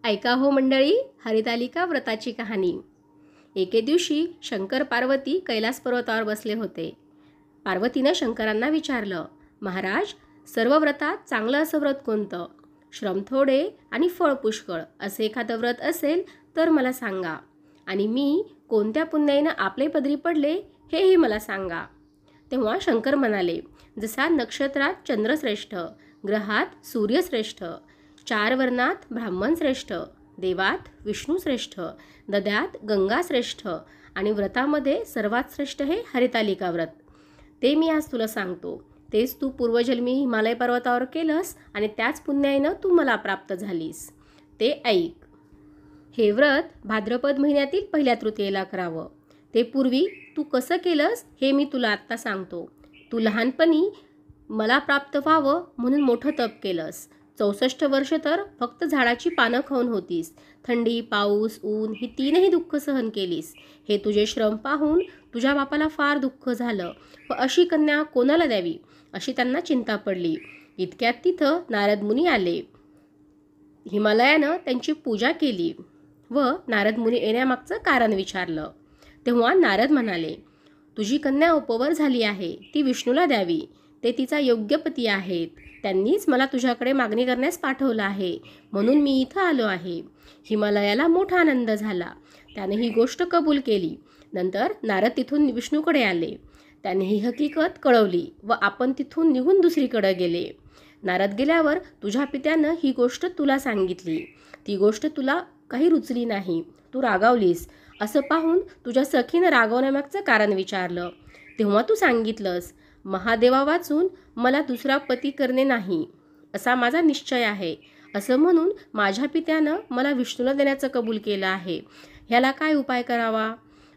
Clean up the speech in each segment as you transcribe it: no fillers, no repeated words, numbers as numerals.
ऐका हो मंडळी, हरितालिका व्रताची कहाणी। एके दिवशी शंकर पार्वती कैलास पर्वतावर बसले होते। पार्वतीनं शंकरांना विचारलं, महाराज, सर्व व्रतात चांगलं असं व्रत कोणतं? श्रम थोडे आणि फळ पुष्कळ असे एखादं व्रत असेल तर मला सांगा, आणि मी कोणत्या पुण्याईनं आपले पदरी पडले हेही मला सांगा। तेव्हा शंकर म्हणाले, जसा नक्षत्रात चंद्रश्रेष्ठ, ग्रहात सूर्यश्रेष्ठ, 4 वर्णात ब्राह्मण श्रेष्ठ, देवात विष्णू श्रेष्ठ, दद्यात गंगा श्रेष्ठ, आणि व्रतामध्ये सर्वात श्रेष्ठ हे हरितालिका व्रत। ते मी आज तुला सांगतो। तेच तू पूर्वजन्मी हिमालय पर्वतावर केलंस आणि त्याच पुण्याईनं तू मला प्राप्त झालीस। ते ऐक। हे व्रत भाद्रपद महिन्यातील पहिल्या तृतीयेला करावं। ते पूर्वी तू कसं केलंस हे मी तुला आत्ता सांगतो। तू लहानपणी मला प्राप्त व्हावं म्हणून मोठं तप केलंस। 64 वर्ष तर फक्त झाडाची पानं खाऊन होतीस। थंडी, पाऊस, ऊन ही तीनही दुःख सहन केलीस। हे तुझे श्रम पाहून तुझ्या बापाला फार दुःख झालं व अशी कन्या कोणाला द्यावी अशी त्यांना चिंता पडली। इतक्यात तिथं नारद मुनी आले। हिमालयानं त्यांची पूजा केली व नारद मुनी येण्यामागचं कारण विचारलं। तेव्हा नारद म्हणाले, तुझी कन्या उपवर झाली आहे, ती विष्णूला द्यावी। ते तिचा योग्य पती आहेत। त्यांनीच मला तुझ्याकडे मागणी करण्यास पाठवलं आहे, म्हणून मी इथं आलो आहे। हिमालयाला मोठा आनंद झाला। त्याने ही गोष्ट कबूल केली। नंतर नारद तिथून विष्णूकडे आले। त्याने ही हकीकत कळवली व आपण तिथून निघून दुसरीकडे गेले। नारद गेल्यावर तुझ्या पित्यानं ही गोष्ट तुला सांगितली। ती गोष्ट तुला काही रुचली नाही, तू रागावलीस। असं पाहून तुझ्या सखीनं रागवण्यामागचं कारण विचारलं। तेव्हा तू सांगितलंस, महादेवा वाचून मला दुसरा पती करणे नाही असा माझा निश्चय आहे। असं म्हणून माझ्या पित्यानं मला विष्णूला देण्याचं कबूल केलं आहे। ह्याला काय उपाय करावा?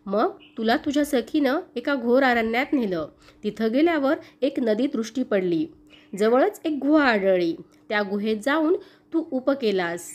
मग तुला तुझ्या सखीनं एका घोर अरण्यात नेलं। तिथं गेल्यावर एक नदी दृष्टी पडली। जवळच एक गुहा आढळली। त्या गुहेत जाऊन तू उप केलास।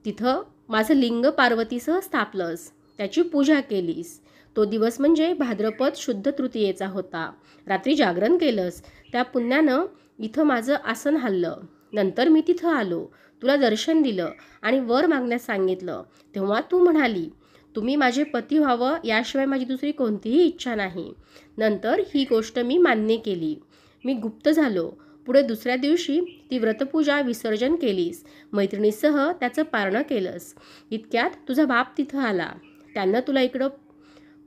तिथं माझं लिंग पार्वतीसह स्थापलंस, त्याची पूजा केलीस। तो दिवस म्हणजे भाद्रपद शुद्ध तृतीयेचा होता। रात्री जागरण केलंस। त्या पुण्यानं इथं माझं आसन हल्लं। नंतर मी तिथं आलो, तुला दर्शन दिलं आणि वर मागण्यास सांगितलं। तेव्हा तू म्हणाली, तुम्ही माझे पती व्हावं याशिवाय माझी दुसरी कोणतीही इच्छा नाही। नंतर ही गोष्ट मी मान्य केली। मी गुप्त झालो। पुढे दुसऱ्या दिवशी ती व्रतपूजा विसर्जन केलीस। मैत्रिणीसह त्याचं पारणं केलंस। इतक्यात तुझा बाप तिथं आला। त्यानं तुला इकडं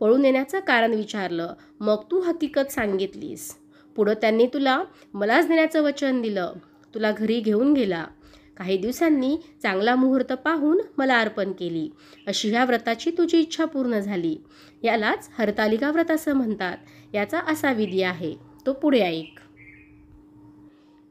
पळून येण्याचं कारण विचारलं। मग तू हकीकत सांगितलीस। पुढं त्यांनी तुला मलाच देण्याचं वचन दिलं। तुला घरी घेऊन गेला। काही दिवसांनी चांगला मुहूर्त पाहून मला अर्पण केली। अशी ह्या व्रताची तुझी इच्छा पूर्ण झाली। यालाच हरतालिका व्रत असं म्हणतात। याचा असा विधी आहे, तो पुढे ऐक।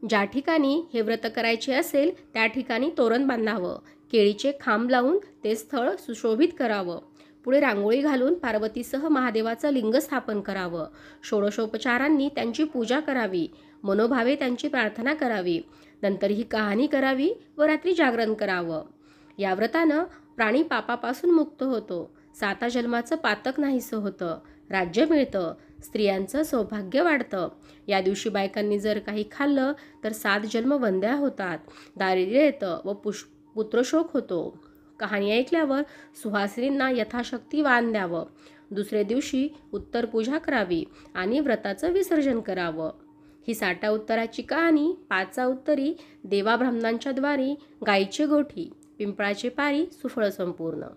ज्या ठिकाणी हे व्रत करायचे असेल त्या ठिकाणी तोरण बांधावं। केळीचे खांब लावून ते स्थळ सुशोभित करावं। पुढे रांगोळी घालून पार्वतीसह महादेवाचं लिंग स्थापन करावं। षोडशोपचारांनी त्यांची पूजा करावी। मनोभावे त्यांची प्रार्थना करावी। नंतर ही कहाणी करावी व रात्री जागरण करावं। या व्रतानं प्राणी पापापासून मुक्त होतो। 7 जन्माचं पातक नाहीसं होतं। राज्य मिळतं। स्त्रियांचं सौभाग्य वाढतं। या दिवशी बायकांनी जर काही खाल्लं तर 7 जन्म वंद्या होतात। दारिद्र्य येतं व पुत्रशोक होतो। कहाणी ऐकल्यावर सुहासिनींना यथाशक्ती वाण द्यावं। दुसऱ्या दिवशी उत्तर पूजा करावी आणि व्रताचं विसर्जन करावं। ही 60 उत्तराची कहाणी 5 उत्तरी, देवा ब्राह्मणांच्या द्वारी, गायीचे गोठी, पिंपळाचे पारी, सुफळ संपूर्ण।